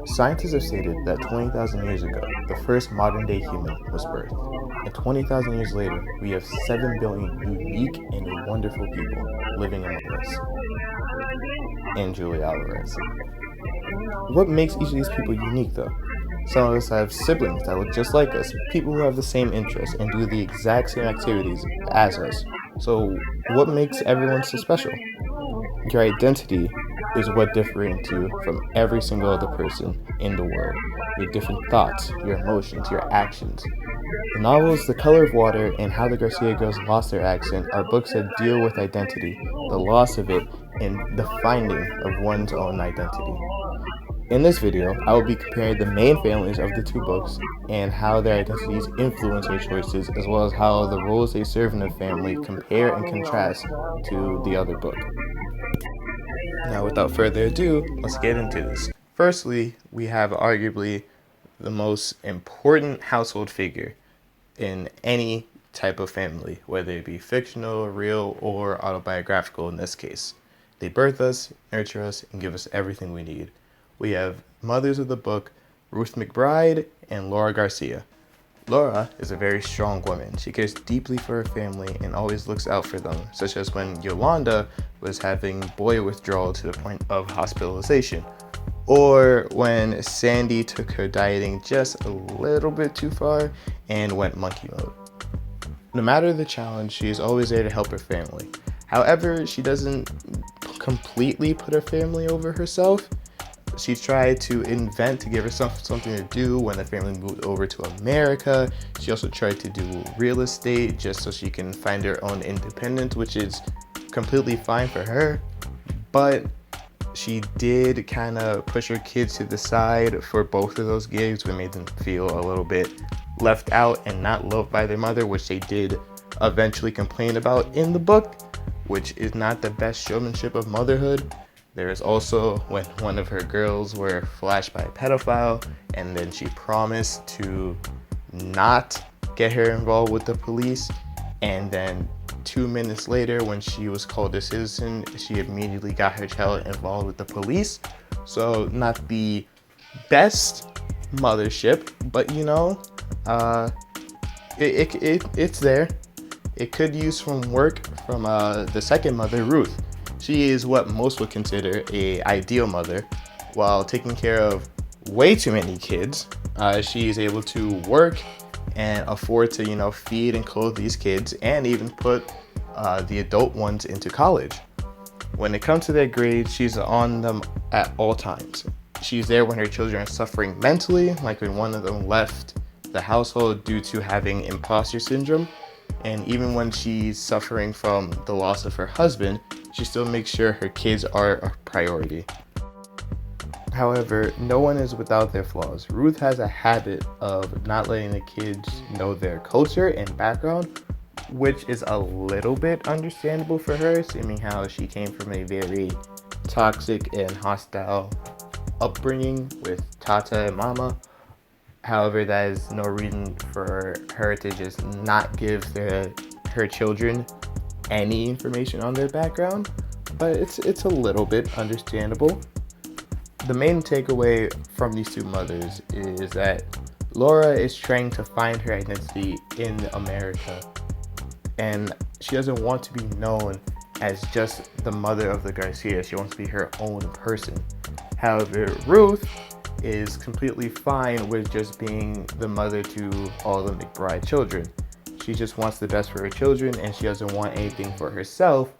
Scientists have stated that 20,000 years ago, the first modern-day human was birthed. And 20,000 years later, we have 7 billion unique and wonderful people living among us. And Julia Alvarez. What makes each of these people unique, though? Some of us have siblings that look just like us, people who have the same interests and do the exact same activities as us. So what makes everyone so special? Your identity is what differentiates you from every single other person in the world. Your different thoughts, your emotions, your actions. The novels The Color of Water and How the Garcia Girls Lost Their Accent are books that deal with identity, the loss of it, and the finding of one's own identity. In this video, I will be comparing the main families of the two books and how their identities influence their choices, as well as how the roles they serve in the family compare and contrast to the other book. Now, without further ado, let's get into this. Firstly, we have arguably the most important household figure in any type of family, whether it be fictional, real, or autobiographical in this case. They birth us, nurture us, and give us everything we need. We have mothers of the book, Ruth McBride and Laura Garcia. Laura is a very strong woman. She cares deeply for her family and always looks out for them, such as when Yolanda was having boy withdrawal to the point of hospitalization, or when Sandy took her dieting just a little bit too far and went monkey mode. No matter the challenge, she is always there to help her family. However, she doesn't completely put her family over herself. She tried to invent to give herself something to do when the family moved over to America. She also tried to do real estate just so she can find her own independence, which is completely fine for her. But she did kind of push her kids to the side for both of those gigs, which made them feel a little bit left out and not loved by their mother, which they did eventually complain about in the book, which is not the best showmanship of motherhood. There is also when one of her girls were flashed by a pedophile, and then she promised to not get her involved with the police, and then 2 minutes later when she was called a citizen, she immediately got her child involved with the police. So not the best mothership, but you know, it's there. It could use some work from the second mother, Ruth. She is what most would consider an ideal mother. While taking care of way too many kids, she is able to work and afford to, feed and clothe these kids and even put the adult ones into college. When it comes to their grades, she's on them at all times. She's there when her children are suffering mentally, like when one of them left the household due to having imposter syndrome. And even when she's suffering from the loss of her husband, she still makes sure her kids are a priority. However, no one is without their flaws. Ruth has a habit of not letting the kids know their culture and background, which is a little bit understandable for her, seeing how she came from a very toxic and hostile upbringing with Tata and Mama. However, that is no reason for her to just not give her children any information on their background, but it's a little bit understandable. The main takeaway from these two mothers is that Laura is trying to find her identity in America, and she doesn't want to be known as just the mother of the Garcia. She wants to be her own person. However, Ruth is completely fine with just being the mother to all the McBride children. She just wants the best for her children, and she doesn't want anything for herself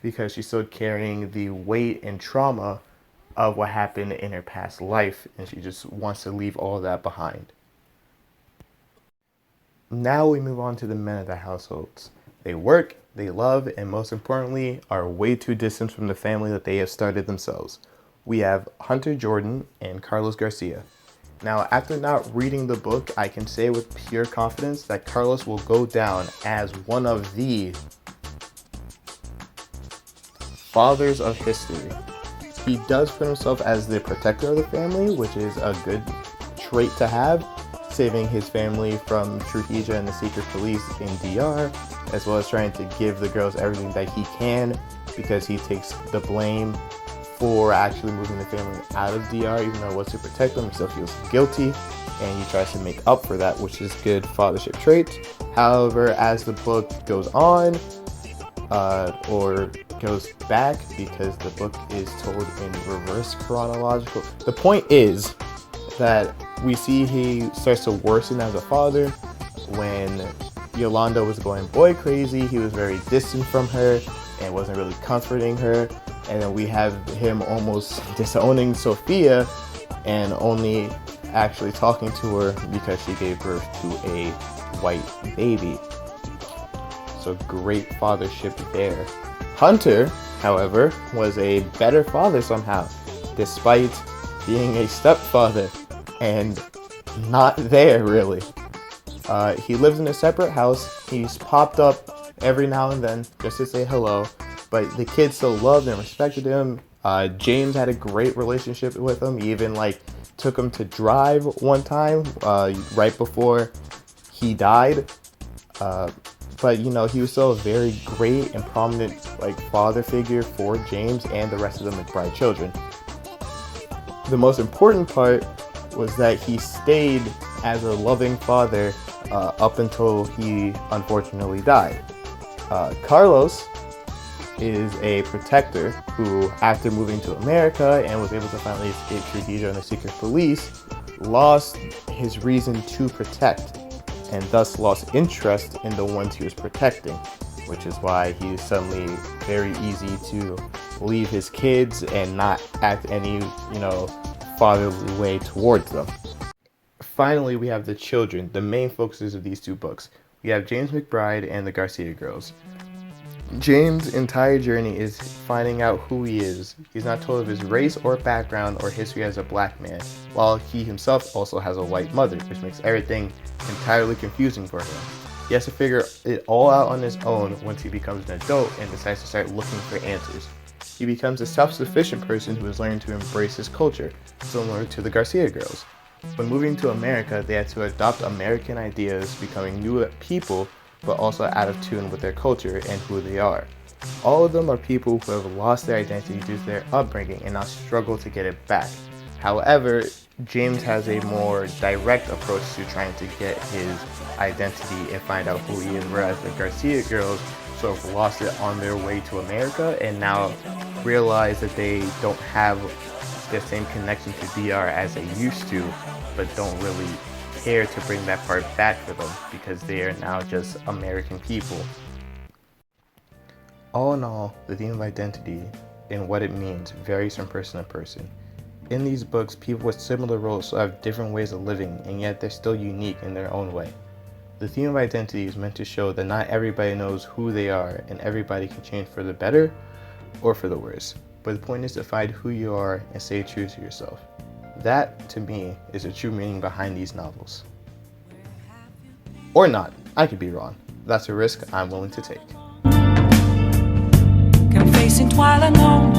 because she's still carrying the weight and trauma of what happened in her past life, and she just wants to leave all that behind. Now we move on to the men of the households. They work, they love, and most importantly, are way too distant from the family that they have started themselves. We have Hunter Jordan and Carlos Garcia. Now, after not reading the book, I can say with pure confidence that Carlos will go down as one of the fathers of history. He does put himself as the protector of the family, which is a good trait to have, saving his family from Trujillo and the secret police in DR, as well as trying to give the girls everything that he can because he takes the blame for actually moving the family out of DR, even though it was to protect them. He still feels guilty, and he tries to make up for that, which is good fathership traits. However, as the book goes on, or goes back, because the book is told in reverse chronological. The point is that we see he starts to worsen as a father. When Yolanda was going boy crazy, he was very distant from her and wasn't really comforting her. And then we have him almost disowning Sophia and only actually talking to her because she gave birth to a white baby. So great fathership there. Hunter, however, was a better father somehow, despite being a stepfather and not there really. He lives in a separate house. He's popped up every now and then just to say hello, but the kids still loved and respected him. James had a great relationship with him. He even took him to drive one time right before he died. But he was still a very great and prominent father figure for James and the rest of the McBride children. The most important part was that he stayed as a loving father up until he unfortunately died. Carlos is a protector who, after moving to America and was able to finally escape Trujillo and the secret police, lost his reason to protect, and thus lost interest in the ones he was protecting, which is why he's suddenly very easy to leave his kids and not act any, fatherly way towards them. Finally, we have the children, the main focuses of these two books. We have James McBride and the Garcia girls. James' entire journey is finding out who he is. He's not told of his race or background or history as a black man, while he himself also has a white mother, which makes everything entirely confusing for him. He has to figure it all out on his own once he becomes an adult and decides to start looking for answers. He becomes a self-sufficient person who has learned to embrace his culture, similar to the Garcia girls. When moving to America, they had to adopt American ideas, becoming new people, but also out of tune with their culture and who they are. All of them are people who have lost their identity due to their upbringing and now struggle to get it back. However, James has a more direct approach to trying to get his identity and find out who he is, whereas the Garcia girls sort of lost it on their way to America and now realize that they don't have the same connection to DR as they used to, but don't really care to bring that part back for them because they are now just American people. All in all, the theme of identity and what it means varies from person to person. In these books, people with similar roles have different ways of living, and yet they're still unique in their own way. The theme of identity is meant to show that not everybody knows who they are, and everybody can change for the better or for the worse. But the point is to find who you are and stay true to yourself. That, to me, is the true meaning behind these novels. Or not. I could be wrong. That's a risk I'm willing to take. Confessing while I know